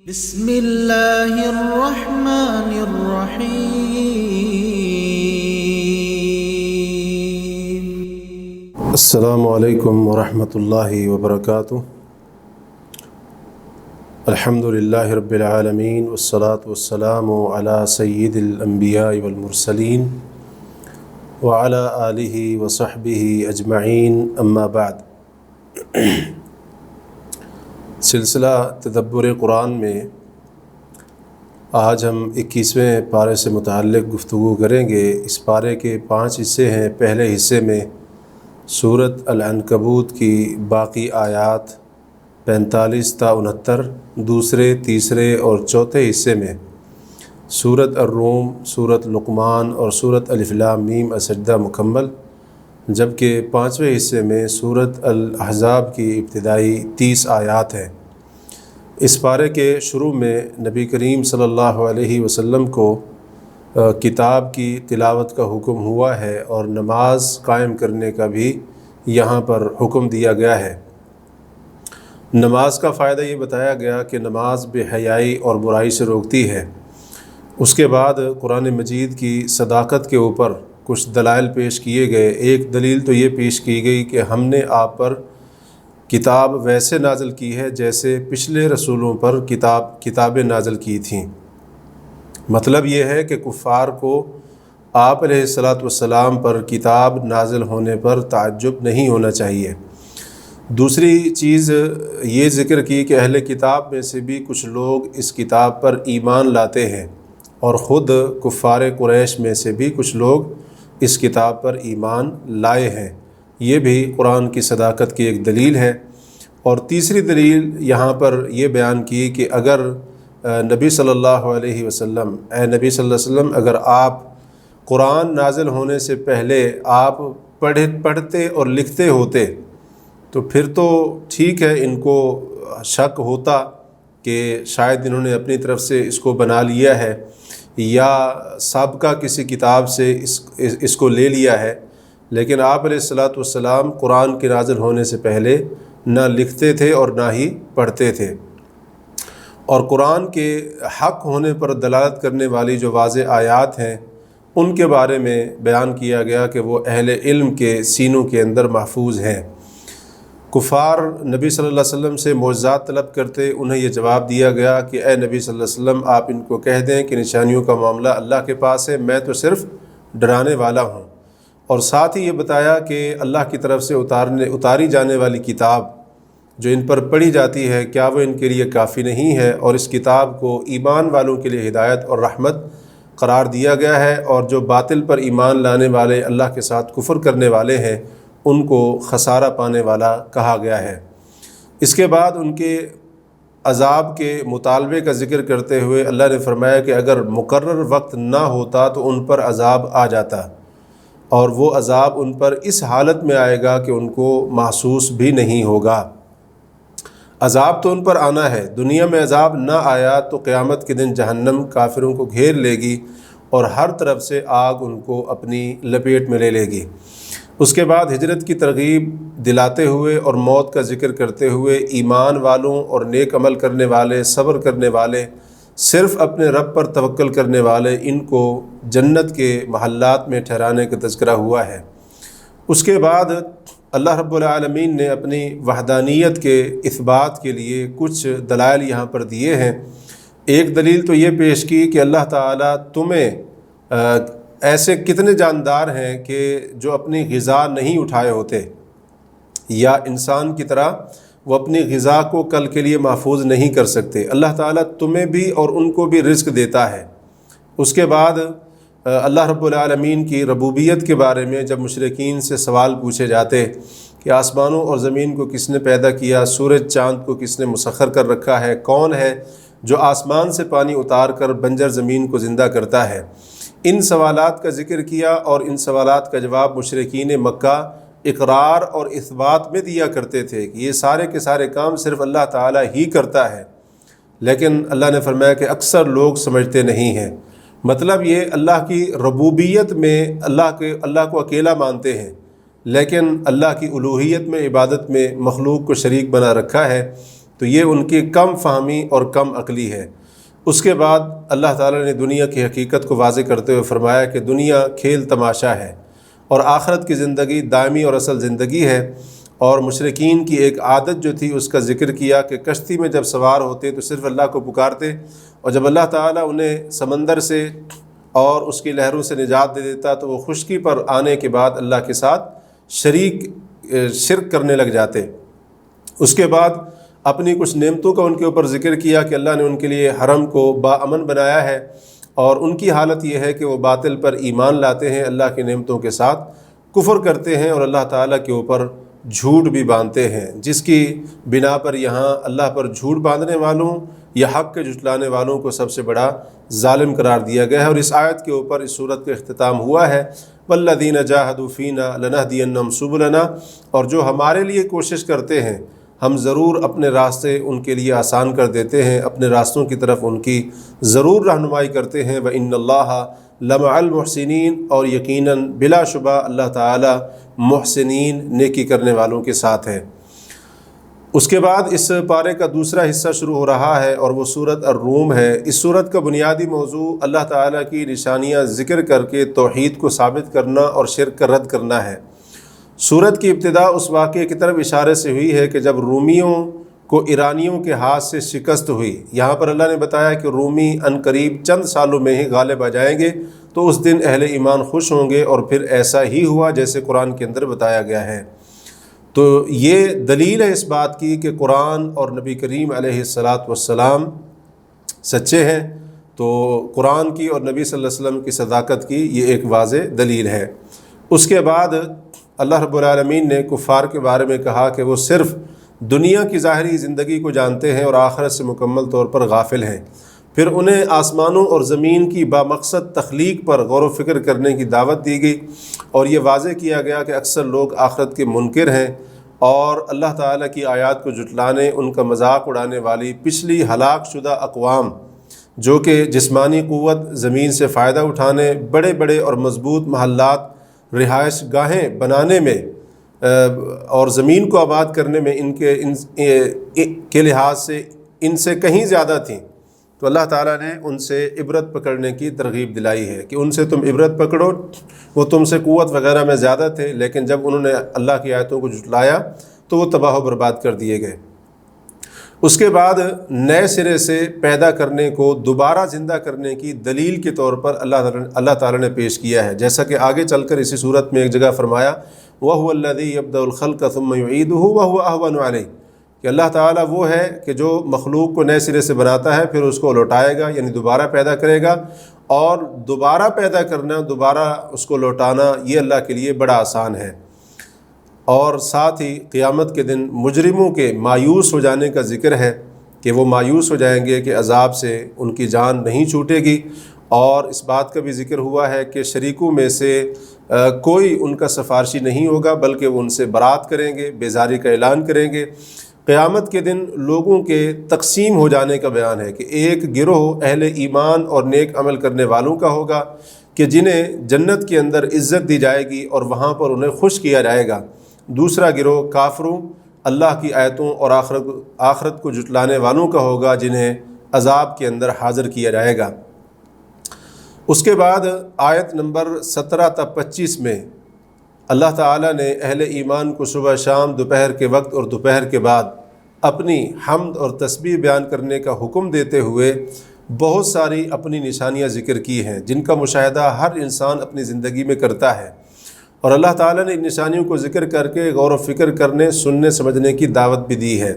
بسم اللہ الرحمن الرحیم۔ السلام علیکم ورحمۃ اللہ وبرکاتہ۔ الحمد للہ رب العالمین والصلاة والسلام علی سید الانبیاء والمرسلین وعلی آلہ وصحبہ اجمعین، اما بعد۔ سلسلہ تدبر قرآن میں آج ہم 21ویں پارے سے متعلق گفتگو کریں گے۔ اس پارے کے 5 حصے ہیں۔ پہلے حصے میں سورۃ العنکبوت کی باقی آیات 45 تا 69، دوسرے، تیسرے اور چوتھے حصے میں سورۃ الروم، سورۃ لقمان اور سورۃ الف لام میم السجدہ مکمل، جبکہ 5ویں حصے میں سورۃ الاحزاب کی ابتدائی 30 آیات ہیں۔ اس پارے کے شروع میں نبی کریم صلی اللہ علیہ وسلم کو کتاب کی تلاوت کا حکم ہوا ہے اور نماز قائم کرنے کا بھی یہاں پر حکم دیا گیا ہے۔ نماز کا فائدہ یہ بتایا گیا کہ نماز بے حیائی اور برائی سے روکتی ہے۔ اس کے بعد قرآن مجید کی صداقت کے اوپر کچھ دلائل پیش کیے گئے۔ ایک دلیل تو یہ پیش کی گئی کہ ہم نے آپ پر کتاب ویسے نازل کی ہے جیسے پچھلے رسولوں پر کتابیں نازل کی تھیں۔ مطلب یہ ہے کہ کفار کو آپ علیہ الصلاۃ والسلام پر کتاب نازل ہونے پر تعجب نہیں ہونا چاہیے۔ دوسری چیز یہ ذکر کی کہ اہل کتاب میں سے بھی کچھ لوگ اس کتاب پر ایمان لاتے ہیں، اور خود کفار قریش میں سے بھی کچھ لوگ اس کتاب پر ایمان لائے ہیں۔ یہ بھی قرآن کی صداقت کی ایک دلیل ہے۔ اور تیسری دلیل یہاں پر یہ بیان کی کہ اگر نبی صلی اللہ علیہ وسلم، اے نبی صلی اللہ علیہ وسلم، اگر آپ قرآن نازل ہونے سے پہلے آپ پڑھتے اور لکھتے ہوتے تو پھر تو ٹھیک ہے، ان کو شک ہوتا کہ شاید انہوں نے اپنی طرف سے اس کو بنا لیا ہے یا سابقہ کسی کتاب سے اس کو لے لیا ہے۔ لیکن آپ علیہ الصلاۃ والسلام قرآن کے نازل ہونے سے پہلے نہ لکھتے تھے اور نہ ہی پڑھتے تھے۔ اور قرآن کے حق ہونے پر دلالت کرنے والی جو واضح آیات ہیں ان کے بارے میں بیان کیا گیا کہ وہ اہل علم کے سینوں کے اندر محفوظ ہیں۔ کفار نبی صلی اللہ علیہ وسلم سے معجزات طلب کرتے، انہیں یہ جواب دیا گیا کہ اے نبی صلی اللہ علیہ وسلم، آپ ان کو کہہ دیں کہ نشانیوں کا معاملہ اللہ کے پاس ہے، میں تو صرف ڈرانے والا ہوں۔ اور ساتھ ہی یہ بتایا کہ اللہ کی طرف سے اتاری جانے والی کتاب جو ان پر پڑھی جاتی ہے، کیا وہ ان کے لیے کافی نہیں ہے؟ اور اس کتاب کو ایمان والوں کے لیے ہدایت اور رحمت قرار دیا گیا ہے، اور جو باطل پر ایمان لانے والے، اللہ کے ساتھ کفر کرنے والے ہیں، ان کو خسارہ پانے والا کہا گیا ہے۔ اس کے بعد ان کے عذاب کے مطالبے کا ذکر کرتے ہوئے اللہ نے فرمایا کہ اگر مقرر وقت نہ ہوتا تو ان پر عذاب آ جاتا، اور وہ عذاب ان پر اس حالت میں آئے گا کہ ان کو محسوس بھی نہیں ہوگا۔ عذاب تو ان پر آنا ہے، دنیا میں عذاب نہ آیا تو قیامت کے دن جہنم کافروں کو گھیر لے گی اور ہر طرف سے آگ ان کو اپنی لپیٹ میں لے لے گی۔ اس کے بعد ہجرت کی ترغیب دلاتے ہوئے اور موت کا ذکر کرتے ہوئے ایمان والوں اور نیک عمل کرنے والے، صبر کرنے والے، صرف اپنے رب پر توکل کرنے والے، ان کو جنت کے محلات میں ٹھہرانے کا تذکرہ ہوا ہے۔ اس کے بعد اللہ رب العالمین نے اپنی وحدانیت کے اثبات کے لیے کچھ دلائل یہاں پر دیے ہیں۔ ایک دلیل تو یہ پیش کی کہ اللہ تعالیٰ تمہیں ایسے کتنے جاندار ہیں کہ جو اپنی غذا نہیں اٹھائے ہوتے، یا انسان کی طرح وہ اپنی غذا کو کل کے لیے محفوظ نہیں کر سکتے۔ اللہ تعالیٰ تمہیں بھی اور ان کو بھی رزق دیتا ہے۔ اس کے بعد اللہ رب العالمین کی ربوبیت کے بارے میں جب مشرکین سے سوال پوچھے جاتے کہ آسمانوں اور زمین کو کس نے پیدا کیا، سورج چاند کو کس نے مسخر کر رکھا ہے، کون ہے جو آسمان سے پانی اتار کر بنجر زمین کو زندہ کرتا ہے، ان سوالات کا ذکر کیا، اور ان سوالات کا جواب مشرکین مکہ اقرار اور اثبات میں دیا کرتے تھے کہ یہ سارے کے سارے کام صرف اللہ تعالیٰ ہی کرتا ہے۔ لیکن اللہ نے فرمایا کہ اکثر لوگ سمجھتے نہیں ہیں۔ مطلب یہ اللہ کی ربوبیت میں اللہ کو اکیلا مانتے ہیں، لیکن اللہ کی الوہیت میں، عبادت میں مخلوق کو شریک بنا رکھا ہے۔ تو یہ ان کی کم فہمی اور کم عقلی ہے۔ اس کے بعد اللہ تعالیٰ نے دنیا کی حقیقت کو واضح کرتے ہوئے فرمایا کہ دنیا کھیل تماشا ہے اور آخرت کی زندگی دائمی اور اصل زندگی ہے۔ اور مشرکین کی ایک عادت جو تھی اس کا ذکر کیا کہ کشتی میں جب سوار ہوتے تو صرف اللہ کو پکارتے، اور جب اللہ تعالیٰ انہیں سمندر سے اور اس کی لہروں سے نجات دے دیتا تو وہ خشکی پر آنے کے بعد اللہ کے ساتھ شرک کرنے لگ جاتے۔ اس کے بعد اپنی کچھ نعمتوں کا ان کے اوپر ذکر کیا کہ اللہ نے ان کے لیے حرم کو باامن بنایا ہے، اور ان کی حالت یہ ہے کہ وہ باطل پر ایمان لاتے ہیں، اللہ کی نعمتوں کے ساتھ کفر کرتے ہیں اور اللہ تعالیٰ کے اوپر جھوٹ بھی باندھتے ہیں، جس کی بنا پر یہاں اللہ پر جھوٹ باندھنے والوں یا حق کے جھٹلانے والوں کو سب سے بڑا ظالم قرار دیا گیا ہے۔ اور اس آیت کے اوپر اس صورت کا اختتام ہوا ہے، وَالَّذِينَ جَاهَدُوا فِينَا لَنَهْدِيَنَّهُمْ سُبُلَنَا، اور جو ہمارے لیے کوشش کرتے ہیں ہم ضرور اپنے راستے ان کے لیے آسان کر دیتے ہیں، اپنے راستوں کی طرف ان کی ضرور رہنمائی کرتے ہیں۔ وَإِنَّ اللَّهَ لَمَعَ الْمُحْسِنِينَ، اور یقیناً بلا شبہ اللہ تعالی محسنین نیکی کرنے والوں کے ساتھ ہے۔ اس کے بعد اس پارے کا دوسرا حصہ شروع ہو رہا ہے اور وہ سورۃ الروم ہے۔ اس سورت کا بنیادی موضوع اللہ تعالیٰ کی نشانیاں ذکر کر کے توحید کو ثابت کرنا اور شرک کا رد کرنا ہے۔ سورت کی ابتدا اس واقعے کی طرف اشارے سے ہوئی ہے کہ جب رومیوں کو ایرانیوں کے ہاتھ سے شکست ہوئی۔ یہاں پر اللہ نے بتایا کہ رومی عنقریب چند سالوں میں ہی غالب آ جائیں گے، تو اس دن اہل ایمان خوش ہوں گے، اور پھر ایسا ہی ہوا جیسے قرآن کے اندر بتایا گیا ہے۔ تو یہ دلیل ہے اس بات کی کہ قرآن اور نبی کریم علیہ السلام سچے ہیں۔ تو قرآن کی اور نبی صلی اللہ علیہ وسلم کی صداقت کی یہ ایک واضح دلیل ہے۔ اس کے بعد اللہ رب العالمین نے کفار کے بارے میں کہا کہ وہ صرف دنیا کی ظاہری زندگی کو جانتے ہیں اور آخرت سے مکمل طور پر غافل ہیں۔ پھر انہیں آسمانوں اور زمین کی بامقصد تخلیق پر غور و فکر کرنے کی دعوت دی گئی، اور یہ واضح کیا گیا کہ اکثر لوگ آخرت کے منکر ہیں اور اللہ تعالیٰ کی آیات کو جھٹلانے، ان کا مذاق اڑانے والی پچھلی ہلاک شدہ اقوام جو کہ جسمانی قوت، زمین سے فائدہ اٹھانے، بڑے بڑے اور مضبوط محلات، رہائش گاہیں بنانے میں اور زمین کو آباد کرنے میں ان کے لحاظ سے ان سے کہیں زیادہ تھیں، تو اللہ تعالیٰ نے ان سے عبرت پکڑنے کی ترغیب دلائی ہے کہ ان سے تم عبرت پکڑو۔ وہ تم سے قوت وغیرہ میں زیادہ تھے، لیکن جب انہوں نے اللہ کی آیتوں کو جھٹلایا تو وہ تباہ و برباد کر دیے گئے۔ اس کے بعد نئے سرے سے پیدا کرنے کو دوبارہ زندہ کرنے کی دلیل کے طور پر اللہ تعالیٰ نے پیش کیا ہے، جیسا کہ آگے چل کر اسی صورت میں ایک جگہ فرمایا وَهُوَ الَّذِي يَبْدَأُ الْخَلْقَ ثُمَّ يُعِيدُهُ وَهُوَ أَهْوَنُ عَلَيْهِ، کہ اللہ تعالیٰ وہ ہے کہ جو مخلوق کو نئے سرے سے بناتا ہے پھر اس کو لوٹائے گا، یعنی دوبارہ پیدا کرے گا، اور دوبارہ پیدا کرنا، دوبارہ اس کو لوٹانا یہ اللہ کے لیے بڑا آسان ہے۔ اور ساتھ ہی قیامت کے دن مجرموں کے مایوس ہو جانے کا ذکر ہے کہ وہ مایوس ہو جائیں گے کہ عذاب سے ان کی جان نہیں چھوٹے گی، اور اس بات کا بھی ذکر ہوا ہے کہ شریکوں میں سے کوئی ان کا سفارشی نہیں ہوگا، بلکہ وہ ان سے برات کریں گے، بیزاری کا اعلان کریں گے۔ قیامت کے دن لوگوں کے تقسیم ہو جانے کا بیان ہے کہ ایک گروہ اہل ایمان اور نیک عمل کرنے والوں کا ہوگا کہ جنہیں جنت کے اندر عزت دی جائے گی اور وہاں پر انہیں خوش کیا جائے گا۔ دوسرا گروہ کافروں، اللہ کی آیتوں اور آخرت کو جھٹلانے والوں کا ہوگا جنہیں عذاب کے اندر حاضر کیا جائے گا۔ اس کے بعد آیت نمبر 17 تا 25 میں اللہ تعالیٰ نے اہل ایمان کو صبح شام، دوپہر کے وقت اور دوپہر کے بعد اپنی حمد اور تسبیح بیان کرنے کا حکم دیتے ہوئے بہت ساری اپنی نشانیاں ذکر کی ہیں جن کا مشاہدہ ہر انسان اپنی زندگی میں کرتا ہے، اور اللہ تعالیٰ نے ان نشانیوں کو ذکر کر کے غور و فکر کرنے، سننے سمجھنے کی دعوت بھی دی ہے۔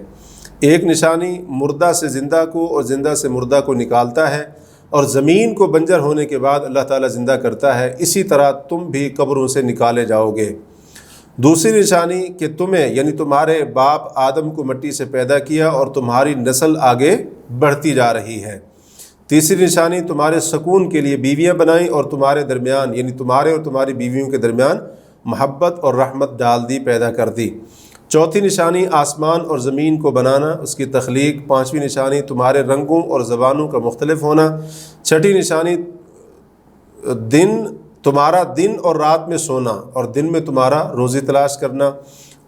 ایک نشانی مردہ سے زندہ کو اور زندہ سے مردہ کو نکالتا ہے، اور زمین کو بنجر ہونے کے بعد اللہ تعالیٰ زندہ کرتا ہے، اسی طرح تم بھی قبروں سے نکالے جاؤ گے۔ دوسری نشانی کہ تمہیں یعنی تمہارے باپ آدم کو مٹی سے پیدا کیا اور تمہاری نسل آگے بڑھتی جا رہی ہے۔ تیسری نشانی تمہارے سکون کے لیے بیویاں بنائیں اور تمہارے درمیان یعنی تمہارے اور تمہاری بیویوں کے درمیان محبت اور رحمت ڈال دی، پیدا کر دی۔ چوتھی نشانی آسمان اور زمین کو بنانا، اس کی تخلیق۔ پانچویں نشانی تمہارے رنگوں اور زبانوں کا مختلف ہونا۔ چھٹی نشانی تمہارا دن اور رات میں سونا اور دن میں تمہارا روزی تلاش کرنا۔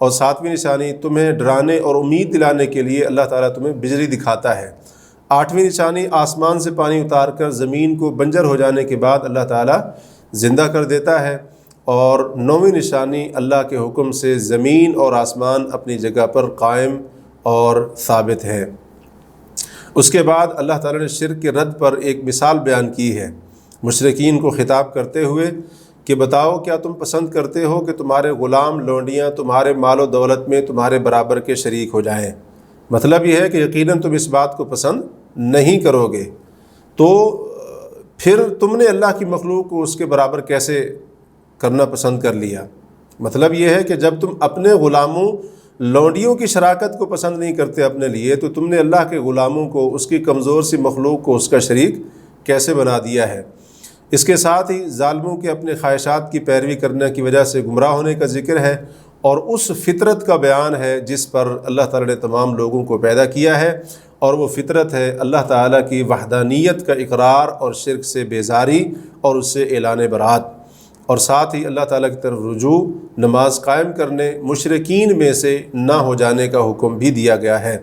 اور 7ویں نشانی تمہیں ڈرانے اور امید دلانے کے لیے اللہ تعالیٰ تمہیں بجلی دکھاتا ہے۔ 8ویں نشانی آسمان سے پانی اتار کر زمین کو بنجر ہو جانے کے بعد اللہ تعالیٰ زندہ کر دیتا ہے۔ اور 9ویں نشانی اللہ کے حکم سے زمین اور آسمان اپنی جگہ پر قائم اور ثابت ہے۔ اس کے بعد اللہ تعالیٰ نے شرک کے رد پر ایک مثال بیان کی ہے، مشرکین کو خطاب کرتے ہوئے کہ بتاؤ کیا تم پسند کرتے ہو کہ تمہارے غلام لونڈیاں تمہارے مال و دولت میں تمہارے برابر کے شریک ہو جائیں؟ مطلب یہ ہے کہ یقیناً تم اس بات کو پسند نہیں کرو گے، تو پھر تم نے اللہ کی مخلوق کو اس کے برابر کیسے کرنا پسند کر لیا؟ مطلب یہ ہے کہ جب تم اپنے غلاموں لونڈیوں کی شراکت کو پسند نہیں کرتے اپنے لیے، تو تم نے اللہ کے غلاموں کو، اس کی کمزور سی مخلوق کو اس کا شریک کیسے بنا دیا ہے؟ اس کے ساتھ ہی ظالموں کے اپنے خواہشات کی پیروی کرنے کی وجہ سے گمراہ ہونے کا ذکر ہے، اور اس فطرت کا بیان ہے جس پر اللہ تعالیٰ نے تمام لوگوں کو پیدا کیا ہے، اور وہ فطرت ہے اللہ تعالیٰ کی وحدانیت کا اقرار اور شرک سے بیزاری اور اس سے اعلان برات، اور ساتھ ہی اللہ تعالیٰ کی طرف رجوع، نماز قائم کرنے، مشرکین میں سے نہ ہو جانے کا حکم بھی دیا گیا ہے۔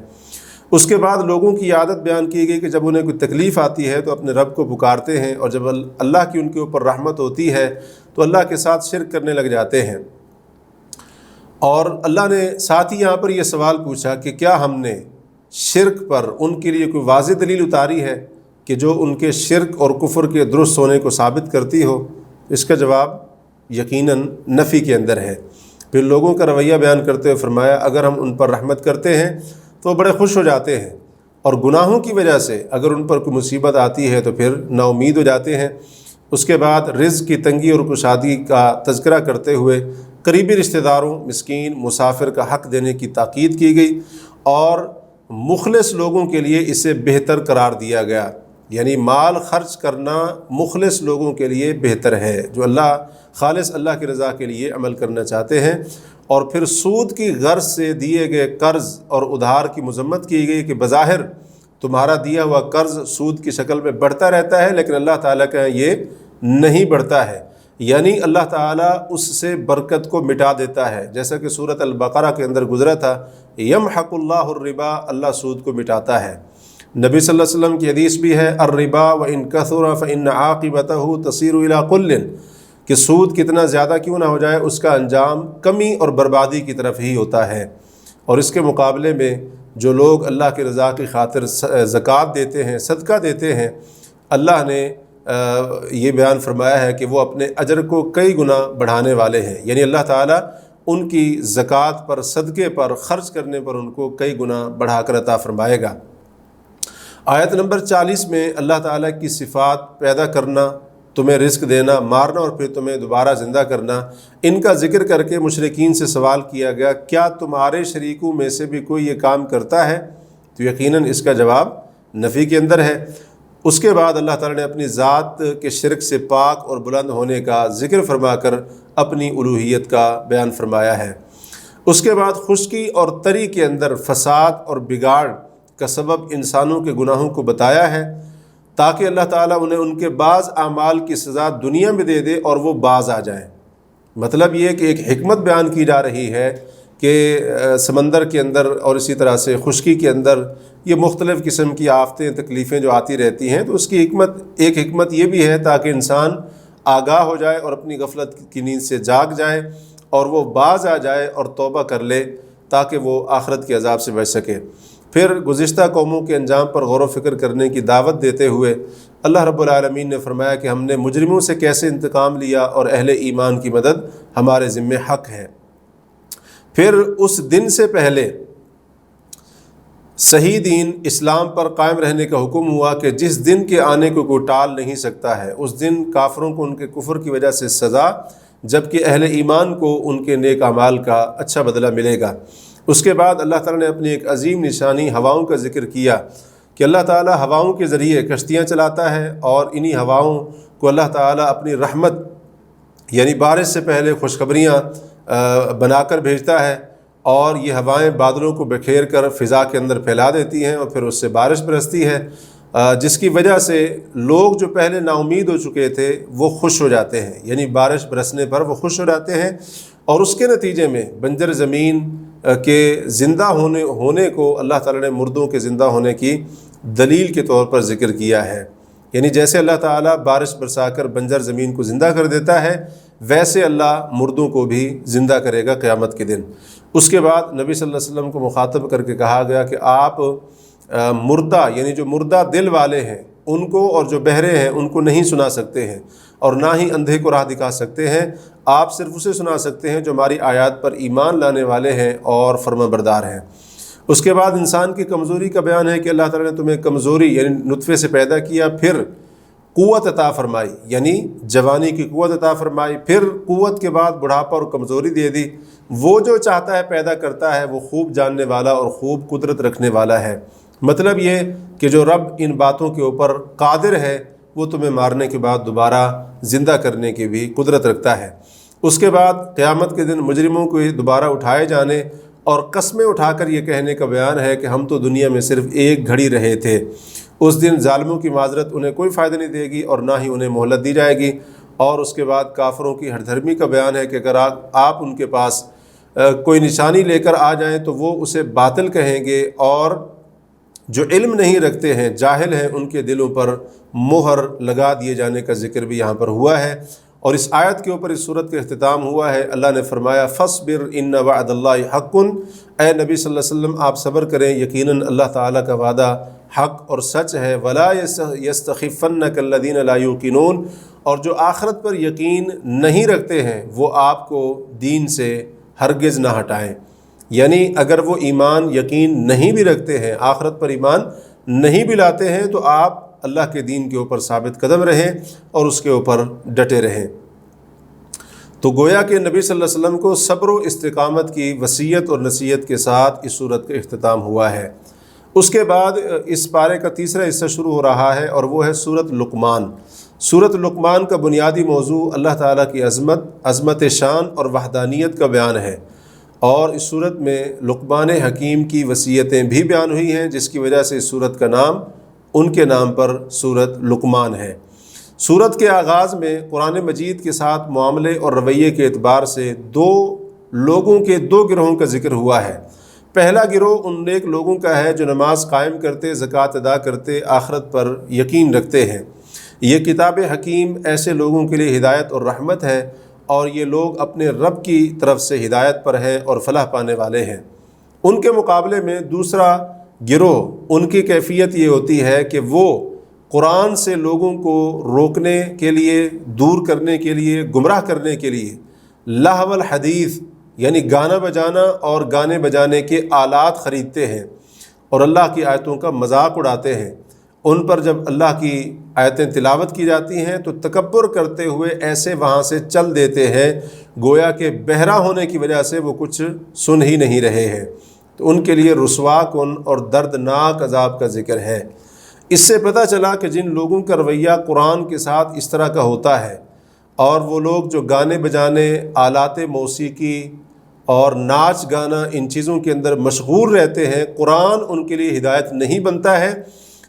اس کے بعد لوگوں کی عادت بیان کی گئی کہ جب انہیں کوئی تکلیف آتی ہے تو اپنے رب کو پکارتے ہیں، اور جب اللہ کی ان کے اوپر رحمت ہوتی ہے تو اللہ کے ساتھ شرک کرنے لگ جاتے ہیں۔ اور اللہ نے ساتھ ہی یہاں پر یہ سوال پوچھا کہ کیا ہم نے شرک پر ان کے لیے کوئی واضح دلیل اتاری ہے کہ جو ان کے شرک اور کفر کے درست ہونے کو ثابت کرتی ہو؟ اس کا جواب یقیناً نفی کے اندر ہے۔ پھر لوگوں کا رویہ بیان کرتے ہوئے فرمایا اگر ہم ان پر رحمت کرتے ہیں تو وہ بڑے خوش ہو جاتے ہیں، اور گناہوں کی وجہ سے اگر ان پر کوئی مصیبت آتی ہے تو پھر نا امید ہو جاتے ہیں۔ اس کے بعد رزق کی تنگی اور کشادگی کا تذکرہ کرتے ہوئے قریبی رشتہ داروں، مسکین، مسافر کا حق دینے کی تاکید کی گئی، اور مخلص لوگوں کے لیے اسے بہتر قرار دیا گیا، یعنی مال خرچ کرنا مخلص لوگوں کے لیے بہتر ہے، جو خالص اللہ کی رضا کے لیے عمل کرنا چاہتے ہیں۔ اور پھر سود کی غرض سے دیے گئے قرض اور ادھار کی مذمت کی گئی کہ بظاہر تمہارا دیا ہوا قرض سود کی شکل میں بڑھتا رہتا ہے، لیکن اللہ تعالیٰ کا یہ نہیں بڑھتا ہے، یعنی اللہ تعالیٰ اس سے برکت کو مٹا دیتا ہے، جیسا کہ سورۃ البقرہ کے اندر گزرا تھا، یمحق اللہ الربا، اللہ سود کو مٹاتا ہے۔ نبی صلی اللہ علیہ وسلم کی حدیث بھی ہے الربا وان کثر فان عاقبته تصیر الی قل، کہ سود کتنا زیادہ کیوں نہ ہو جائے اس کا انجام کمی اور بربادی کی طرف ہی ہوتا ہے۔ اور اس کے مقابلے میں جو لوگ اللہ کی رضا کی خاطر زکوٰۃ دیتے ہیں، صدقہ دیتے ہیں، اللہ نے یہ بیان فرمایا ہے کہ وہ اپنے اجر کو کئی گنا بڑھانے والے ہیں، یعنی اللہ تعالیٰ ان کی زکوٰۃ پر، صدقے پر، خرچ کرنے پر ان کو کئی گنا بڑھا کر عطا فرمائے گا۔ آیت نمبر 40 میں اللہ تعالیٰ کی صفات، پیدا کرنا، تمہیں رزق دینا، مارنا اور پھر تمہیں دوبارہ زندہ کرنا، ان کا ذکر کر کے مشرکین سے سوال کیا گیا کیا تمہارے شریکوں میں سے بھی کوئی یہ کام کرتا ہے؟ تو یقیناً اس کا جواب نفی کے اندر ہے۔ اس کے بعد اللہ تعالیٰ نے اپنی ذات کے شرک سے پاک اور بلند ہونے کا ذکر فرما کر اپنی الوہیت کا بیان فرمایا ہے۔ اس کے بعد خشکی اور تری کے اندر فساد اور بگاڑ کا سبب انسانوں کے گناہوں کو بتایا ہے، تاکہ اللہ تعالیٰ انہیں ان کے بعض اعمال کی سزا دنیا میں دے دے اور وہ باز آ جائیں۔ مطلب یہ کہ ایک حکمت بیان کی جا رہی ہے کہ سمندر کے اندر اور اسی طرح سے خشکی کے اندر یہ مختلف قسم کی آفتیں، تکلیفیں جو آتی رہتی ہیں، تو اس کی ایک حکمت یہ بھی ہے تاکہ انسان آگاہ ہو جائے اور اپنی غفلت کی نیند سے جاگ جائے اور وہ باز آ جائے اور توبہ کر لے، تاکہ وہ آخرت کے عذاب سے بچ سکے۔ پھر گزشتہ قوموں کے انجام پر غور و فکر کرنے کی دعوت دیتے ہوئے اللہ رب العالمین نے فرمایا کہ ہم نے مجرموں سے کیسے انتقام لیا اور اہل ایمان کی مدد ہمارے ذمہ حق ہے۔ پھر اس دن سے پہلے صحیح دین اسلام پر قائم رہنے کا حکم ہوا کہ جس دن کے آنے کو کوئی ٹال نہیں سکتا ہے، اس دن کافروں کو ان کے کفر کی وجہ سے سزا، جبکہ اہل ایمان کو ان کے نیک اعمال کا اچھا بدلہ ملے گا۔ اس کے بعد اللہ تعالیٰ نے اپنی ایک عظیم نشانی ہواؤں کا ذکر کیا کہ اللہ تعالیٰ ہواؤں کے ذریعے کشتیاں چلاتا ہے، اور انہی ہواؤں کو اللہ تعالیٰ اپنی رحمت یعنی بارش سے پہلے خوشخبریاں بنا کر بھیجتا ہے، اور یہ ہوائیں بادلوں کو بکھیر کر فضا کے اندر پھیلا دیتی ہیں، اور پھر اس سے بارش برستی ہے، جس کی وجہ سے لوگ جو پہلے نا امید ہو چکے تھے وہ خوش ہو جاتے ہیں، یعنی بارش برسنے پر وہ خوش ہو جاتے ہیں۔ اور اس کے نتیجے میں بنجر زمین کے زندہ ہونے کو اللہ تعالیٰ نے مردوں کے زندہ ہونے کی دلیل کے طور پر ذکر کیا ہے۔ یعنی جیسے اللہ تعالیٰ بارش برسا کر بنجر زمین کو زندہ کر دیتا ہے، ویسے اللہ مردوں کو بھی زندہ کرے گا قیامت کے دن۔ اس کے بعد نبی صلی اللہ علیہ وسلم کو مخاطب کر کے کہا گیا کہ آپ مردہ یعنی جو مردہ دل والے ہیں ان کو اور جو بہرے ہیں ان کو نہیں سنا سکتے ہیں، اور نہ ہی اندھے کو راہ دکھا سکتے ہیں، آپ صرف اسے سنا سکتے ہیں جو ہماری آیات پر ایمان لانے والے ہیں اور فرما بردار ہیں۔ اس کے بعد انسان کی کمزوری کا بیان ہے کہ اللہ تعالیٰ نے تمہیں کمزوری یعنی نطفے سے پیدا کیا، پھر قوت عطا فرمائی یعنی جوانی کی قوت عطا فرمائی، پھر قوت کے بعد بڑھاپا اور کمزوری دے دی۔ وہ جو چاہتا ہے پیدا کرتا ہے، وہ خوب جاننے والا اور خوب قدرت رکھنے والا ہے۔ مطلب یہ کہ جو رب ان باتوں کے اوپر قادر ہے وہ تمہیں مارنے کے بعد دوبارہ زندہ کرنے کی بھی قدرت رکھتا ہے۔ اس کے بعد قیامت کے دن مجرموں کو دوبارہ اٹھائے جانے اور قسمیں اٹھا کر یہ کہنے کا بیان ہے کہ ہم تو دنیا میں صرف ایک گھڑی رہے تھے۔ اس دن ظالموں کی معذرت انہیں کوئی فائدہ نہیں دے گی اور نہ ہی انہیں مہلت دی جائے گی۔ اور اس کے بعد کافروں کی ہٹ دھرمی کا بیان ہے کہ اگر آپ ان کے پاس کوئی نشانی لے کر آ جائیں تو وہ اسے باطل کہیں گے، اور جو علم نہیں رکھتے ہیں، جاہل ہیں، ان کے دلوں پر مہر لگا دیے جانے کا ذکر بھی یہاں پر ہوا ہے۔ اور اس آیت کے اوپر اس صورت کا اختتام ہوا ہے۔ اللہ نے فرمایا فَاصْبِرْ إِنَّ وَعْدَ اللَّهِ حَقٌّ، اے نبی صلی اللہ علیہ وسلم آپ صبر کریں، یقیناً اللہ تعالیٰ کا وعدہ حق اور سچ ہے۔ وَلَا يَسْتَخِفَّنَّكَ الَّذِينَ لَا يُوقِنُونَ، اور جو آخرت پر یقین نہیں رکھتے ہیں وہ آپ کو دین سے ہرگز نہ ہٹائیں۔ یعنی اگر وہ ایمان یقین نہیں بھی رکھتے ہیں، آخرت پر ایمان نہیں بھی لاتے ہیں، تو آپ اللہ کے دین کے اوپر ثابت قدم رہیں اور اس کے اوپر ڈٹے رہیں۔ تو گویا کہ نبی صلی اللہ علیہ وسلم کو صبر و استقامت کی وصیت اور نصیحت کے ساتھ اس سورت کا اختتام ہوا ہے۔ اس کے بعد اس پارے کا تیسرا حصہ شروع ہو رہا ہے اور وہ ہے سورت لقمان۔ سورت لقمان کا بنیادی موضوع اللہ تعالیٰ کی عظمت شان اور وحدانیت کا بیان ہے، اور اس سورت میں لقمان حکیم کی وصیتیں بھی بیان ہوئی ہیں، جس کی وجہ سے اس سورت کا نام ان کے نام پر سورت لقمان ہے۔ سورت کے آغاز میں قرآن مجید کے ساتھ معاملے اور رویے کے اعتبار سے دو لوگوں کے دو گروہوں کا ذکر ہوا ہے۔ پہلا گروہ ان نیک لوگوں کا ہے جو نماز قائم کرتے، زکوٰۃ ادا کرتے، آخرت پر یقین رکھتے ہیں۔ یہ کتاب حکیم ایسے لوگوں کے لیے ہدایت اور رحمت ہے، اور یہ لوگ اپنے رب کی طرف سے ہدایت پر ہیں اور فلاح پانے والے ہیں۔ ان کے مقابلے میں دوسرا گروہ، ان کی کیفیت یہ ہوتی ہے کہ وہ قرآن سے لوگوں کو روکنے کے لیے، دور کرنے کے لیے، گمراہ کرنے کے لیے لہو الحدیث یعنی گانا بجانا اور گانے بجانے کے آلات خریدتے ہیں اور اللہ کی آیتوں کا مذاق اڑاتے ہیں۔ ان پر جب اللہ کی آیتیں تلاوت کی جاتی ہیں تو تکبر کرتے ہوئے ایسے وہاں سے چل دیتے ہیں گویا کہ بہرا ہونے کی وجہ سے وہ کچھ سن ہی نہیں رہے ہیں۔ تو ان کے لیے رسوا کن اور دردناک عذاب کا ذکر ہے۔ اس سے پتہ چلا کہ جن لوگوں کا رویہ قرآن کے ساتھ اس طرح کا ہوتا ہے، اور وہ لوگ جو گانے بجانے، آلات موسیقی اور ناچ گانا ان چیزوں کے اندر مشغول رہتے ہیں، قرآن ان کے لیے ہدایت نہیں بنتا ہے۔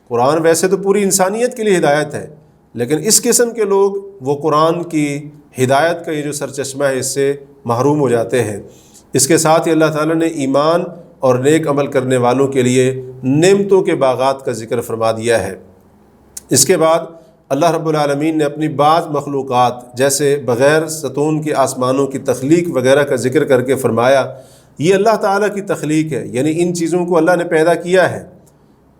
قرآن ویسے تو پوری انسانیت کے لیے ہدایت ہے، لیکن اس قسم کے لوگ وہ قرآن کی ہدایت کا یہ جو سرچشمہ ہے اس سے محروم ہو جاتے ہیں۔ اس کے ساتھ ہی اللہ تعالیٰ نے ایمان اور نیک عمل کرنے والوں کے لیے نعمتوں کے باغات کا ذکر فرما دیا ہے۔ اس کے بعد اللہ رب العالمین نے اپنی بعض مخلوقات جیسے بغیر ستون کے آسمانوں کی تخلیق وغیرہ کا ذکر کر کے فرمایا یہ اللہ تعالیٰ کی تخلیق ہے، یعنی ان چیزوں کو اللہ نے پیدا کیا ہے،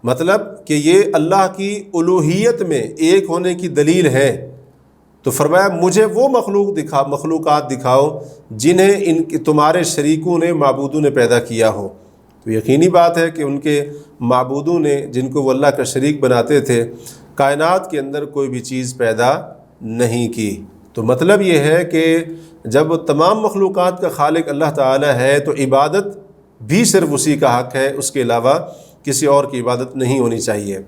مطلب کہ یہ اللہ کی الوہیت میں ایک ہونے کی دلیل ہے۔ تو فرمایا مجھے وہ مخلوقات دکھاؤ جنہیں تمہارے شریکوں نے، معبودوں نے پیدا کیا ہو۔ تو یقینی بات ہے کہ ان کے معبودوں نے، جن کو وہ اللہ کا شریک بناتے تھے، کائنات کے اندر کوئی بھی چیز پیدا نہیں کی۔ تو مطلب یہ ہے کہ جب تمام مخلوقات کا خالق اللہ تعالی ہے تو عبادت بھی صرف اسی کا حق ہے، اس کے علاوہ کسی اور کی عبادت نہیں ہونی چاہیے۔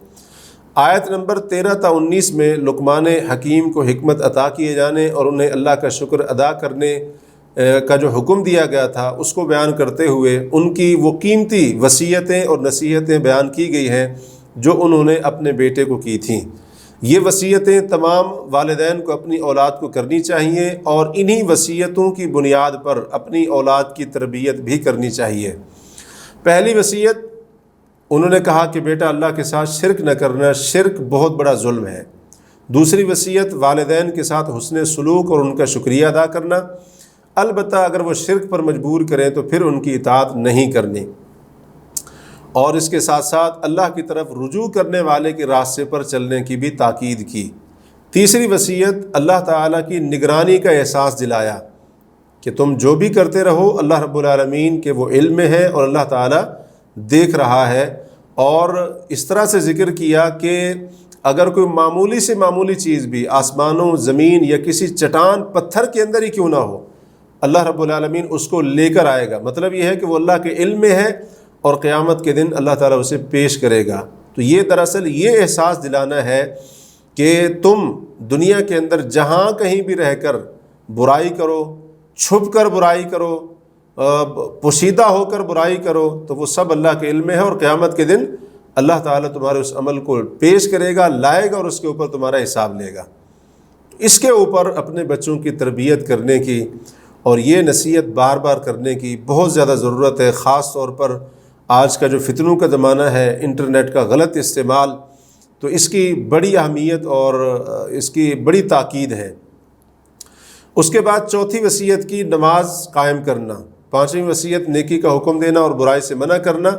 آیت نمبر 13 تا 19 میں لقمان حکیم کو حکمت عطا کیے جانے اور انہیں اللہ کا شکر ادا کرنے کا جو حکم دیا گیا تھا اس کو بیان کرتے ہوئے ان کی وہ قیمتی وصیتیں اور نصیحتیں بیان کی گئی ہیں جو انہوں نے اپنے بیٹے کو کی تھیں۔ یہ وصیتیں تمام والدین کو اپنی اولاد کو کرنی چاہیے اور انہی وصیتوں کی بنیاد پر اپنی اولاد کی تربیت بھی کرنی چاہیے۔ پہلی وصیت انہوں نے کہا کہ بیٹا اللہ کے ساتھ شرک نہ کرنا، شرک بہت بڑا ظلم ہے۔ دوسری وصیت والدین کے ساتھ حسن سلوک اور ان کا شکریہ ادا کرنا، البتہ اگر وہ شرک پر مجبور کریں تو پھر ان کی اطاعت نہیں کرنی، اور اس کے ساتھ ساتھ اللہ کی طرف رجوع کرنے والے کے راستے پر چلنے کی بھی تاکید کی۔ تیسری وصیت اللہ تعالیٰ کی نگرانی کا احساس دلایا کہ تم جو بھی کرتے رہو اللہ رب العالمین کے وہ علم میں ہے اور اللہ تعالیٰ دیکھ رہا ہے، اور اس طرح سے ذکر کیا کہ اگر کوئی معمولی سے معمولی چیز بھی آسمانوں، زمین یا کسی چٹان پتھر کے اندر ہی کیوں نہ ہو، اللہ رب العالمین اس کو لے کر آئے گا۔ مطلب یہ ہے کہ وہ اللہ کے علم میں ہے اور قیامت کے دن اللہ تعالیٰ اسے پیش کرے گا۔ تو یہ دراصل یہ احساس دلانا ہے کہ تم دنیا کے اندر جہاں کہیں بھی رہ کر برائی کرو، چھپ کر برائی کرو، پوشیدہ ہو کر برائی کرو، تو وہ سب اللہ کے علم میں ہے، اور قیامت کے دن اللہ تعالیٰ تمہارے اس عمل کو پیش کرے گا، لائے گا، اور اس کے اوپر تمہارا حساب لے گا۔ اس کے اوپر اپنے بچوں کی تربیت کرنے کی اور یہ نصیحت بار بار کرنے کی بہت زیادہ ضرورت ہے، خاص طور پر آج کا جو فتنوں کا زمانہ ہے، انٹرنیٹ کا غلط استعمال، تو اس کی بڑی اہمیت اور اس کی بڑی تاکید ہے۔ اس کے بعد چوتھی وصیت کی نماز قائم کرنا، پانچویں وصیت نیکی کا حکم دینا اور برائی سے منع کرنا،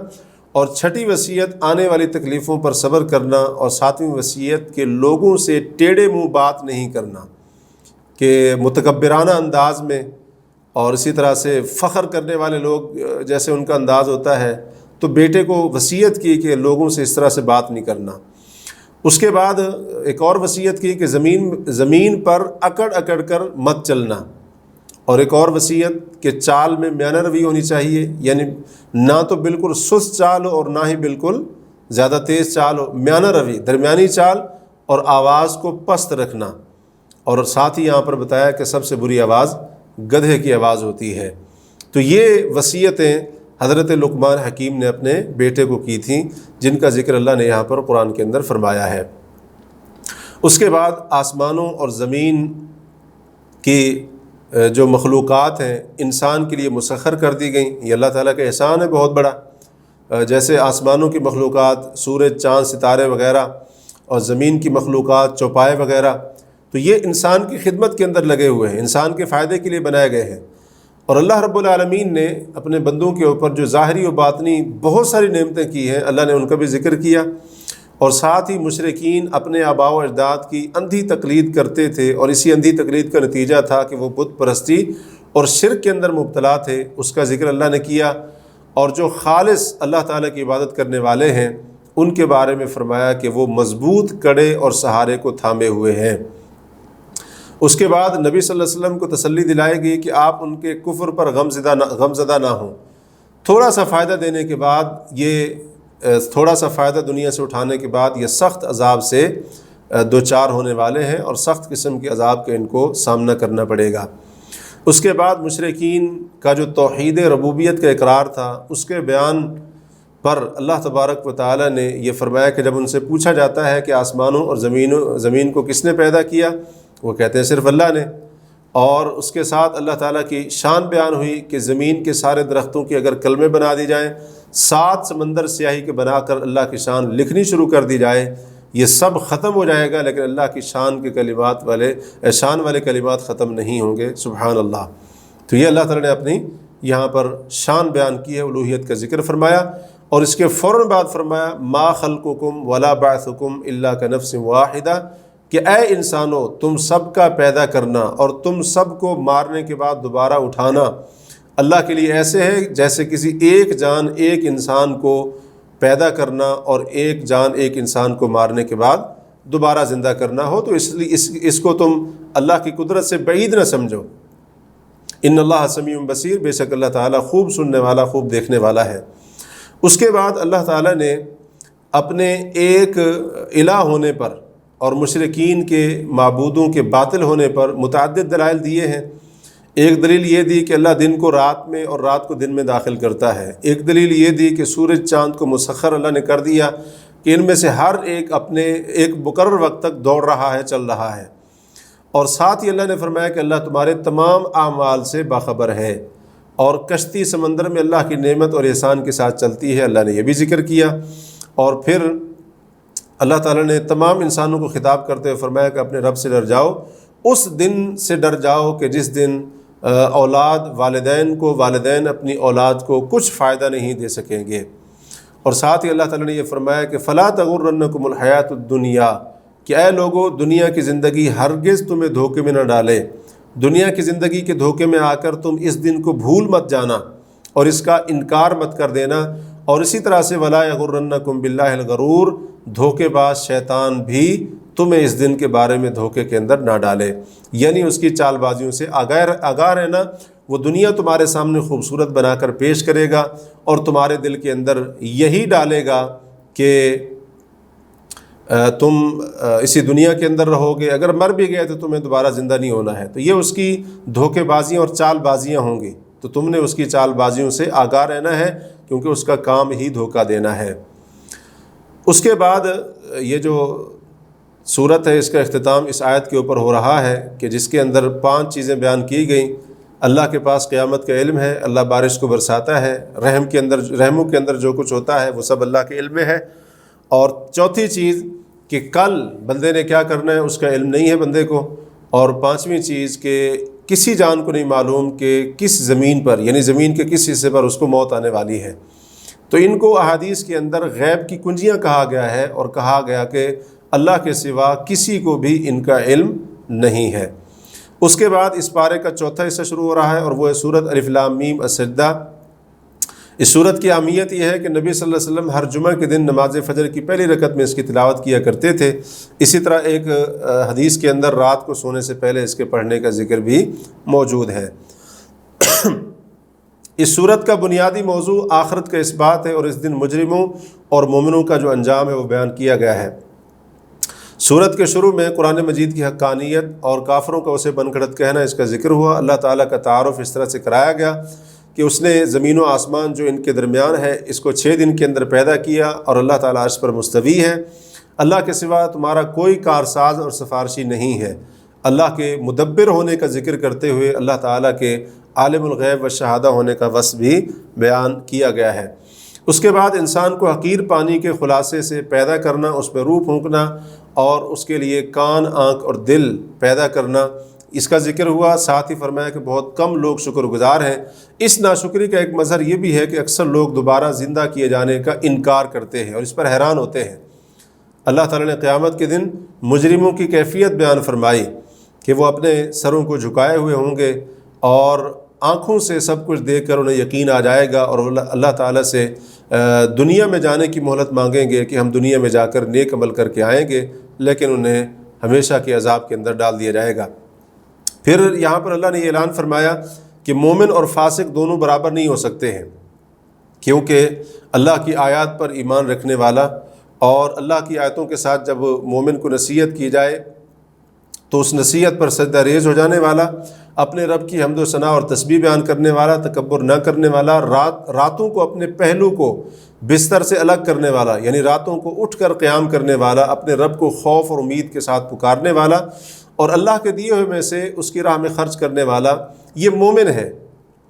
اور چھٹی وصیت آنے والی تکلیفوں پر صبر کرنا، اور ساتویں وصیت کہ لوگوں سے ٹیڑھے منہ بات نہیں کرنا، کہ متکبرانہ انداز میں اور اسی طرح سے فخر کرنے والے لوگ جیسے ان کا انداز ہوتا ہے، تو بیٹے کو وصیت کی کہ لوگوں سے اس طرح سے بات نہیں کرنا۔ اس کے بعد ایک اور وصیت کی کہ زمین پر اکڑ اکڑ کر مت چلنا، اور ایک اور وصیت کہ چال میں میانہ روی ہونی چاہیے، یعنی نہ تو بالکل سست چال ہو اور نہ ہی بالکل زیادہ تیز چال ہو، میانہ روی، درمیانی چال، اور آواز کو پست رکھنا۔ اور ساتھ ہی یہاں پر بتایا کہ سب سے بری آواز گدھے کی آواز ہوتی ہے۔ تو یہ وصیتیں حضرت لقمان حکیم نے اپنے بیٹے کو کی تھیں، جن کا ذکر اللہ نے یہاں پر قرآن کے اندر فرمایا ہے۔ اس کے بعد آسمانوں اور زمین کی جو مخلوقات ہیں انسان کے لیے مسخر کر دی گئیں، یہ اللہ تعالیٰ کا احسان ہے بہت بڑا۔ جیسے آسمانوں کی مخلوقات، سورج، چاند، ستارے وغیرہ، اور زمین کی مخلوقات، چوپائے وغیرہ، تو یہ انسان کی خدمت کے اندر لگے ہوئے ہیں، انسان کے فائدے کے لیے بنائے گئے ہیں۔ اور اللہ رب العالمین نے اپنے بندوں کے اوپر جو ظاہری و باطنی بہت ساری نعمتیں کی ہیں، اللہ نے ان کا بھی ذکر کیا، اور ساتھ ہی مشرکین اپنے آباء و اجداد کی اندھی تقلید کرتے تھے، اور اسی اندھی تقلید کا نتیجہ تھا کہ وہ بت پرستی اور شرک کے اندر مبتلا تھے، اس کا ذکر اللہ نے کیا۔ اور جو خالص اللہ تعالیٰ کی عبادت کرنے والے ہیں ان کے بارے میں فرمایا کہ وہ مضبوط کڑے اور سہارے کو تھامے ہوئے ہیں۔ اس کے بعد نبی صلی اللہ علیہ وسلم کو تسلی دلائی گئی کہ آپ ان کے کفر پر غمزدہ نہ ہوں۔ تھوڑا سا فائدہ دینے کے بعد، تھوڑا سا فائدہ دنیا سے اٹھانے کے بعد یہ سخت عذاب سے دوچار ہونے والے ہیں، اور سخت قسم کے عذاب کا ان کو سامنا کرنا پڑے گا۔ اس کے بعد مشرکین کا جو توحید ربوبیت کا اقرار تھا، اس کے بیان پر اللہ تبارک و تعالیٰ نے یہ فرمایا کہ جب ان سے پوچھا جاتا ہے کہ آسمانوں اور زمین کو کس نے پیدا کیا، وہ کہتے ہیں صرف اللہ نے۔ اور اس کے ساتھ اللہ تعالیٰ کی شان بیان ہوئی کہ زمین کے سارے درختوں کی اگر کلمے بنا دی جائیں، 7 سمندر سیاہی کے بنا کر اللہ کی شان لکھنی شروع کر دی جائے، یہ سب ختم ہو جائے گا، لیکن اللہ کی شان والے کلمات ختم نہیں ہوں گے۔ سبحان اللہ۔ تو یہ اللہ تعالیٰ نے اپنی یہاں پر شان بیان کی ہے، الوہیت کا ذکر فرمایا، اور اس کے فوراً بعد فرمایا ما خلقکم ولا بعثکم الا کنفس واحدہ، کہ اے انسانوں تم سب کا پیدا کرنا اور تم سب کو مارنے کے بعد دوبارہ اٹھانا اللہ کے لیے ایسے ہے جیسے کسی ایک جان ایک انسان کو پیدا کرنا اور ایک جان ایک انسان کو مارنے کے بعد دوبارہ زندہ کرنا ہو، تو اس لیے اس کو تم اللہ کی قدرت سے بعید نہ سمجھو۔ ان اللہ سمیع بصیر، بے شک اللہ تعالیٰ خوب سننے والا، خوب دیکھنے والا ہے۔ اس کے بعد اللہ تعالیٰ نے اپنے ایک الہ ہونے پر اور مشرکین کے معبودوں کے باطل ہونے پر متعدد دلائل دیے ہیں۔ ایک دلیل یہ دی کہ اللہ دن کو رات میں اور رات کو دن میں داخل کرتا ہے۔ ایک دلیل یہ دی کہ سورج چاند کو مسخر اللہ نے کر دیا، کہ ان میں سے ہر ایک اپنے ایک مقرر وقت تک دوڑ رہا ہے، چل رہا ہے۔ اور ساتھ ہی اللہ نے فرمایا کہ اللہ تمہارے تمام اعمال سے باخبر ہے، اور کشتی سمندر میں اللہ کی نعمت اور احسان کے ساتھ چلتی ہے، اللہ نے یہ بھی ذکر کیا۔ اور پھر اللہ تعالیٰ نے تمام انسانوں کو خطاب کرتے ہوئے فرمایا کہ اپنے رب سے ڈر جاؤ، اس دن سے ڈر جاؤ کہ جس دن اولاد والدین اپنی اولاد کو کچھ فائدہ نہیں دے سکیں گے۔ اور ساتھ ہی اللہ تعالیٰ نے یہ فرمایا کہ فلا تغرنکم الحیات الدنیا، کہ اے لوگو دنیا کی زندگی ہرگز تمہیں دھوکے میں نہ ڈالے، دنیا کی زندگی کے دھوکے میں آ کر تم اس دن کو بھول مت جانا اور اس کا انکار مت کر دینا۔ اور اسی طرح سے ولا یغرنکم باللہ الغرور، دھوکے باز شیطان بھی تمہیں اس دن کے بارے میں دھوکے کے اندر نہ ڈالے، یعنی اس کی چال بازیوں سے آگاہ رہنا۔ وہ دنیا تمہارے سامنے خوبصورت بنا کر پیش کرے گا اور تمہارے دل کے اندر یہی ڈالے گا کہ تم اسی دنیا کے اندر رہو گے، اگر مر بھی گئے تو تمہیں دوبارہ زندہ نہیں ہونا ہے۔ تو یہ اس کی دھوکے بازیاں اور چال بازیاں ہوں گی، تو تم نے اس کی چال بازیوں سے آگاہ رہنا ہے، کیونکہ اس کا کام ہی دھوکہ دینا ہے۔ اس کے بعد یہ جو صورت ہے، اس کا اختتام اس آیت کے اوپر ہو رہا ہے کہ جس کے اندر 5 چیزیں بیان کی گئیں۔ اللہ کے پاس قیامت کا علم ہے، اللہ بارش کو برساتا ہے، رحموں کے اندر جو کچھ ہوتا ہے وہ سب اللہ کے علم میں ہے۔ اور چوتھی چیز کہ کل بندے نے کیا کرنا ہے اس کا علم نہیں ہے بندے کو۔ اور 5ویں چیز کہ کسی جان کو نہیں معلوم کہ کس زمین پر، یعنی زمین کے کس حصے پر اس کو موت آنے والی ہے۔ تو ان کو احادیث کے اندر غیب کی کنجیاں کہا گیا ہے، اور کہا گیا کہ اللہ کے سوا کسی کو بھی ان کا علم نہیں ہے۔ اس کے بعد اس پارے کا چوتھا حصہ شروع ہو رہا ہے، اور وہ ہے سورۃ الف لام میم السجدہ۔ اس سورت کی اہمیت یہ ہے کہ نبی صلی اللہ علیہ وسلم ہر جمعہ کے دن نماز فجر کی پہلی رکعت میں اس کی تلاوت کیا کرتے تھے۔ اسی طرح ایک حدیث کے اندر رات کو سونے سے پہلے اس کے پڑھنے کا ذکر بھی موجود ہے۔ اس سورت کا بنیادی موضوع آخرت کا اثبات ہے، اور اس دن مجرموں اور مومنوں کا جو انجام ہے وہ بیان کیا گیا ہے۔ سورت کے شروع میں قرآن مجید کی حقانیت اور کافروں کا اسے بنگھڑت کہنا اس کا ذکر ہوا۔ اللہ تعالیٰ کا تعارف اس طرح سے کرایا گیا کہ اس نے زمین و آسمان جو ان کے درمیان ہے اس کو 6 دن کے اندر پیدا کیا، اور اللہ تعالیٰ عرش پر مستوی ہے۔ اللہ کے سوا تمہارا کوئی کارساز اور سفارشی نہیں ہے۔ اللہ کے مدبر ہونے کا ذکر کرتے ہوئے اللہ تعالیٰ کے عالم الغیب و شہادہ ہونے کا وصف بھی بیان کیا گیا ہے۔ اس کے بعد انسان کو حقیر پانی کے خلاصے سے پیدا کرنا، اس میں روح پھونکنا، اور اس کے لیے کان، آنکھ اور دل پیدا کرنا، اس کا ذکر ہوا۔ ساتھ ہی فرمایا کہ بہت کم لوگ شکر گزار ہیں۔ اس ناشکری کا ایک مظہر یہ بھی ہے کہ اکثر لوگ دوبارہ زندہ کیے جانے کا انکار کرتے ہیں اور اس پر حیران ہوتے ہیں۔ اللہ تعالیٰ نے قیامت کے دن مجرموں کی کیفیت بیان فرمائی کہ وہ اپنے سروں کو جھکائے ہوئے ہوں گے، اور آنکھوں سے سب کچھ دیکھ کر انہیں یقین آ جائے گا، اور اللہ تعالیٰ سے دنیا میں جانے کی مہلت مانگیں گے کہ ہم دنیا میں جا کر نیک عمل کر کے آئیں گے، لیکن انہیں ہمیشہ کے عذاب کے اندر ڈال دیا جائے گا۔ پھر یہاں پر اللہ نے یہ اعلان فرمایا کہ مومن اور فاسق دونوں برابر نہیں ہو سکتے ہیں، کیونکہ اللہ کی آیات پر ایمان رکھنے والا اور اللہ کی آیتوں کے ساتھ جب مومن کو نصیحت کی جائے تو اس نصیحت پر سجدہ ریز ہو جانے والا، اپنے رب کی حمد و ثنا اور تسبیح بیان کرنے والا، تکبر نہ کرنے والا، راتوں کو اپنے پہلو کو بستر سے الگ کرنے والا، یعنی راتوں کو اٹھ کر قیام کرنے والا، اپنے رب کو خوف اور امید کے ساتھ پکارنے والا، اور اللہ کے دیے ہوئے میں سے اس کی راہ میں خرچ کرنے والا، یہ مومن ہے،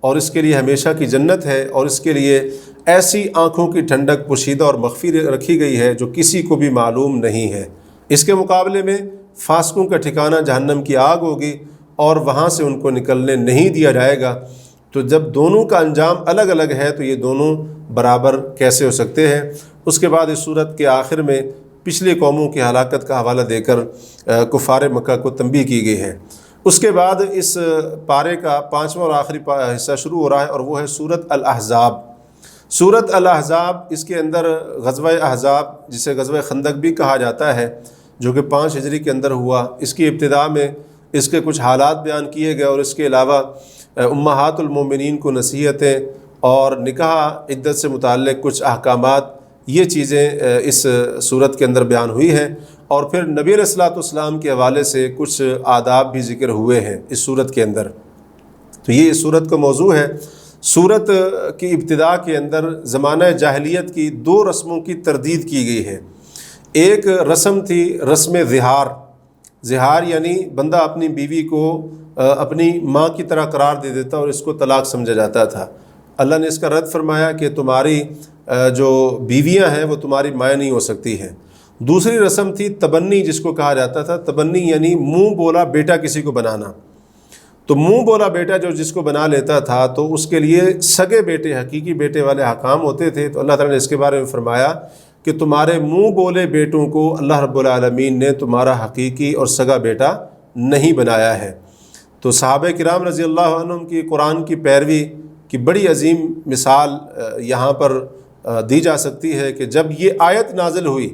اور اس کے لیے ہمیشہ کی جنت ہے، اور اس کے لیے ایسی آنکھوں کی ٹھنڈک پوشیدہ اور مخفی رکھی گئی ہے جو کسی کو بھی معلوم نہیں ہے۔ اس کے مقابلے میں فاسقوں کا ٹھکانہ جہنم کی آگ ہوگی، اور وہاں سے ان کو نکلنے نہیں دیا جائے گا۔ تو جب دونوں کا انجام الگ الگ ہے تو یہ دونوں برابر کیسے ہو سکتے ہیں؟ اس کے بعد اس صورت کے آخر میں پچھلی قوموں کی ہلاکت کا حوالہ دے کر کفار مکہ کو تنبیہ کی گئی ہے۔ اس کے بعد اس پارے کا 5واں اور آخری حصہ شروع ہو رہا ہے، اور وہ ہے سورۃ الاحزاب۔ سورۃ الاحزاب، اس کے اندر غزوہ احزاب، جسے غزوہ خندق بھی کہا جاتا ہے، جو کہ 5 ہجری کے اندر ہوا، اس کی ابتدا میں اس کے کچھ حالات بیان کیے گئے، اور اس کے علاوہ امہات المومنین کو نصیحتیں اور نکاح عدت سے متعلق کچھ احکامات، یہ چیزیں اس صورت کے اندر بیان ہوئی ہیں، اور پھر نبی علیہ الصلوۃ والسلام کے حوالے سے کچھ آداب بھی ذکر ہوئے ہیں اس صورت کے اندر۔ تو یہ اس صورت کا موضوع ہے۔ صورت کی ابتدا کے اندر زمانہ جاہلیت کی 2 رسموں کی تردید کی گئی ہے۔ ایک رسم تھی رسم زہار. زہار یعنی بندہ اپنی بیوی کو اپنی ماں کی طرح قرار دے دیتا اور اس کو طلاق سمجھا جاتا تھا. اللہ نے اس کا رد فرمایا کہ تمہاری جو بیویاں ہیں وہ تمہاری مائیں نہیں ہو سکتی ہیں. دوسری رسم تھی تبنی، جس کو کہا جاتا تھا. تبنی یعنی منہ بولا بیٹا کسی کو بنانا. تو منہ بولا بیٹا جو جس کو بنا لیتا تھا تو اس کے لیے سگے بیٹے، حقیقی بیٹے والے احکام ہوتے تھے. تو اللہ تعالیٰ نے اس کے بارے میں فرمایا کہ تمہارے منہ بولے بیٹوں کو اللہ رب العالمین نے تمہارا حقیقی اور سگا بیٹا نہیں بنایا ہے. تو صحابہ کرام رضی اللہ عنہم کی قرآن کی پیروی کی بڑی عظیم مثال یہاں پر دی جا سکتی ہے کہ جب یہ آیت نازل ہوئی،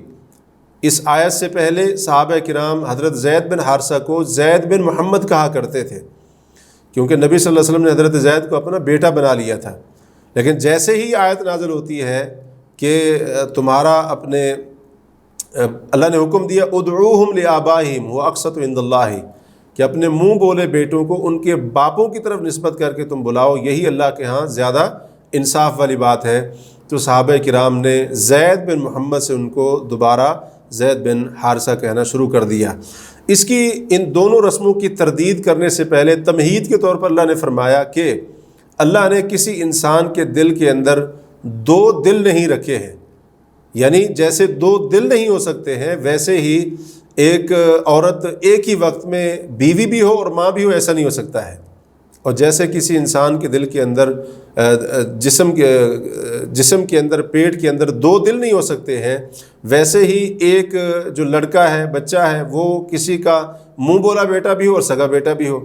اس آیت سے پہلے صحابہ کرام حضرت زید بن حارثہ کو زید بن محمد کہا کرتے تھے، کیونکہ نبی صلی اللہ علیہ وسلم نے حضرت زید کو اپنا بیٹا بنا لیا تھا. لیکن جیسے ہی آیت نازل ہوتی ہے کہ تمہارا اپنے اللہ نے حکم دیا ادعوہم لآبائہم هو اقسط عند اللہ، کہ اپنے منہ بولے بیٹوں کو ان کے باپوں کی طرف نسبت کر کے تم بلاؤ، یہی اللہ کے ہاں زیادہ انصاف والی بات ہے. تو صحابہ کرام نے زید بن محمد سے ان کو دوبارہ زید بن حارثہ کہنا شروع کر دیا. اس کی ان دونوں رسموں کی تردید کرنے سے پہلے تمہید کے طور پر اللہ نے فرمایا کہ اللہ نے کسی انسان کے دل کے اندر دو دل نہیں رکھے ہیں. یعنی جیسے دو دل نہیں ہو سکتے ہیں ویسے ہی ایک عورت ایک ہی وقت میں بیوی بھی ہو اور ماں بھی ہو، ایسا نہیں ہو سکتا ہے. اور جیسے کسی انسان کے دل کے اندر جسم کے اندر پیٹ کے اندر دو دل نہیں ہو سکتے ہیں، ویسے ہی ایک جو لڑکا ہے بچہ ہے وہ کسی کا منہ بولا بیٹا بھی ہو اور سگا بیٹا بھی ہو.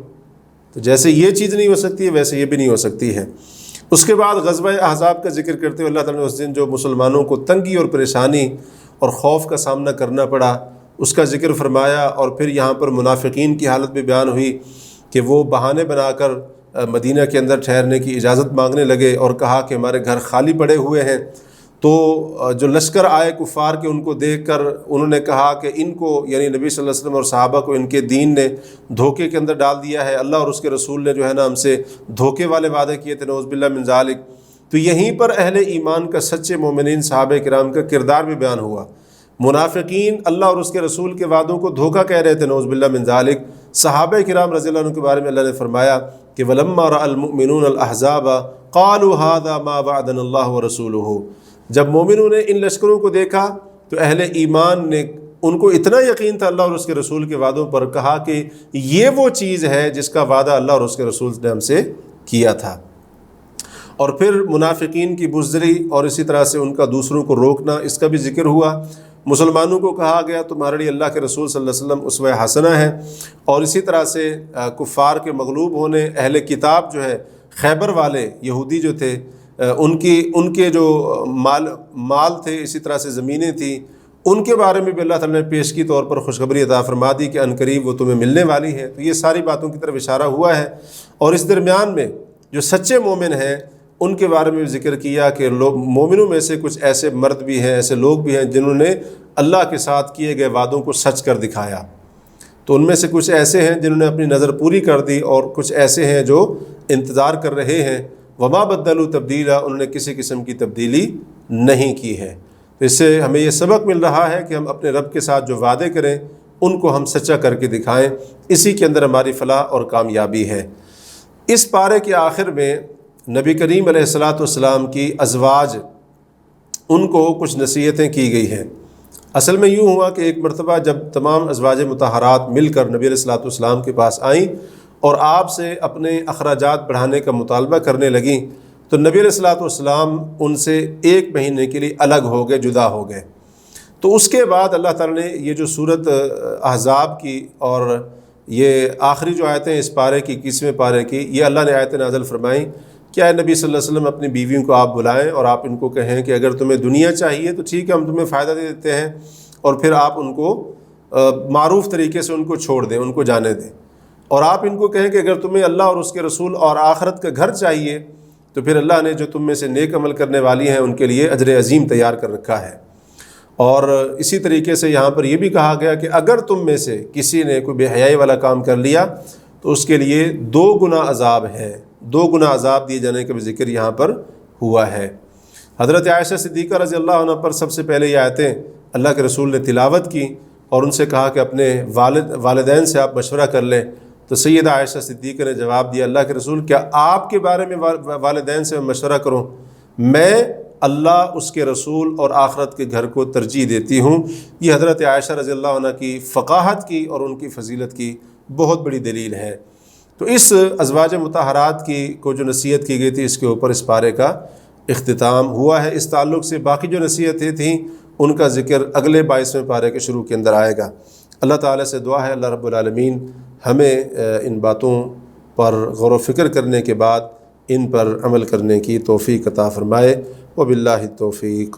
تو جیسے یہ چیز نہیں ہو سکتی ہے ویسے یہ بھی نہیں ہو سکتی ہے. اس کے بعد غزوہ احزاب کا ذکر کرتے ہوئے اللہ تعالیٰ نے اس دن جو مسلمانوں کو تنگی اور پریشانی اور خوف کا سامنا کرنا پڑا اس کا ذکر فرمایا. اور پھر یہاں پر منافقین کی حالت بھی بیان ہوئی کہ وہ بہانے بنا کر مدینہ کے اندر ٹھہرنے کی اجازت مانگنے لگے اور کہا کہ ہمارے گھر خالی پڑے ہوئے ہیں. تو جو لشکر آئے کفار کے ان کو دیکھ کر انہوں نے کہا کہ ان کو یعنی نبی صلی اللہ علیہ وسلم اور صحابہ کو ان کے دین نے دھوکے کے اندر ڈال دیا ہے، اللہ اور اس کے رسول نے جو ہے نا ہم سے دھوکے والے وعدے کیے تھے، نعوذ باللہ من ذالک. تو یہیں پر اہل ایمان کا سچے مومنین صحابہ کرام کا کردار بھی بیان ہوا. منافقین اللہ اور اس کے رسول کے وعدوں کو دھوکہ کہہ رہے تھے، نعوذ باللہ من ذالک. صحابہ کرام رضی اللہ عنہ کے بارے میں اللہ نے فرمایا کہ وَلَمَّا رَأَى الْمُؤْمِنُونَ الْأَحْزَابَ قَالُوا هَذَا مَا وَعَدَنَا اللَّهُ وَرَسُولُهُ. جب مومنوں نے ان لشکروں کو دیکھا تو اہل ایمان نے ان کو اتنا یقین تھا اللہ اور اس کے رسول کے وعدوں پر، کہا کہ یہ وہ چیز ہے جس کا وعدہ اللہ اور اس کے رسول نے ہم سے کیا تھا. اور پھر منافقین کی بزدلی اور اسی طرح سے ان کا دوسروں کو روکنا، اس کا بھی ذکر ہوا. مسلمانوں کو کہا گیا تمہارے لیے اللہ کے رسول صلی اللہ علیہ وسلم اسوہ حسنہ ہے. اور اسی طرح سے کفار کے مغلوب ہونے، اہل کتاب جو ہے خیبر والے یہودی جو تھے ان کے جو مال تھے، اسی طرح سے زمینیں تھیں، ان کے بارے میں بھی اللہ تعالیٰ نے پیشگی طور پر خوشخبری عطا فرما دی کہ عنقریب وہ تمہیں ملنے والی ہے. تو یہ ساری باتوں کی طرف اشارہ ہوا ہے. اور اس درمیان میں جو سچے مومن ہیں ان کے بارے میں بھی ذکر کیا کہ مومنوں میں سے کچھ ایسے مرد بھی ہیں، ایسے لوگ بھی ہیں جنہوں نے اللہ کے ساتھ کیے گئے وعدوں کو سچ کر دکھایا. تو ان میں سے کچھ ایسے ہیں جنہوں نے اپنی نظر پوری کر دی اور کچھ ایسے ہیں جو انتظار کر رہے ہیں. وما بدلوا تبدیلا، انہوں نے کسی قسم کی تبدیلی نہیں کی ہے. تو اس سے ہمیں یہ سبق مل رہا ہے کہ ہم اپنے رب کے ساتھ جو وعدے کریں ان کو ہم سچا کر کے دکھائیں، اسی کے اندر ہماری فلاح اور کامیابی ہے. اس پارے کے آخر میں نبی کریم علیہ الصلاۃ والسلام کی ازواج ان کو کچھ نصیحتیں کی گئی ہیں. اصل میں یوں ہوا کہ ایک مرتبہ جب تمام ازواج مطہرات مل کر نبی علیہ الصلاۃ والسلام کے پاس آئیں اور آپ سے اپنے اخراجات بڑھانے کا مطالبہ کرنے لگیں تو نبی علیہ الصلاۃ والسلام ان سے 1 مہینے کے لیے الگ ہو گئے، جدا ہو گئے. تو اس کے بعد اللہ تعالیٰ نے یہ جو صورت احزاب کی اور یہ آخری جو آیتیں اس پارے کی 21ویں پارے کی، یہ اللہ نے آیتیں نازل فرمائیں کہ اے نبی صلی اللہ علیہ وسلم اپنی بیویوں کو آپ بلائیں اور آپ ان کو کہیں کہ اگر تمہیں دنیا چاہیے تو ٹھیک ہے ہم تمہیں فائدہ دے دیتے ہیں، اور پھر آپ ان کو معروف طریقے سے ان کو چھوڑ دیں، ان کو جانے دیں. اور آپ ان کو کہیں کہ اگر تمہیں اللہ اور اس کے رسول اور آخرت کا گھر چاہیے تو پھر اللہ نے جو تم میں سے نیک عمل کرنے والی ہیں ان کے لیے اجر عظیم تیار کر رکھا ہے. اور اسی طریقے سے یہاں پر یہ بھی کہا گیا کہ اگر تم میں سے کسی نے کوئی بے حیائی والا کام کر لیا تو اس کے لیے 2 گنا عذاب ہے، 2 گنا عذاب دیے جانے کا بھی ذکر یہاں پر ہوا ہے. حضرت عائشہ صدیقہ رضی اللہ عنہ پر سب سے پہلے یہ آیتیں اللہ کے رسول نے تلاوت کی اور ان سے کہا کہ اپنے والدین سے آپ مشورہ کر لیں، تو سیدہ عائشہ صدیقہ نے جواب دیا، اللہ کے رسول کیا آپ کے بارے میں والدین سے مشورہ کروں؟ میں اللہ، اس کے رسول اور آخرت کے گھر کو ترجیح دیتی ہوں۔ یہ حضرت عائشہ رضی اللہ عنہ کی فقاہت کی اور ان کی فضیلت کی بہت بڑی دلیل ہے۔ تو اس ازواج مطہرات کی کو جو نصیحت کی گئی تھی، اس کے اوپر اس پارے کا اختتام ہوا ہے۔ اس تعلق سے باقی جو نصیحتیں تھیں ان کا ذکر اگلے 22ویں پارے کے شروع کے اندر آئے گا۔ اللہ تعالیٰ سے دعا ہے اللہ رب العالمین ہمیں ان باتوں پر غور و فکر کرنے کے بعد ان پر عمل کرنے کی توفیق عطا فرمائے۔ وباللہ التوفیق۔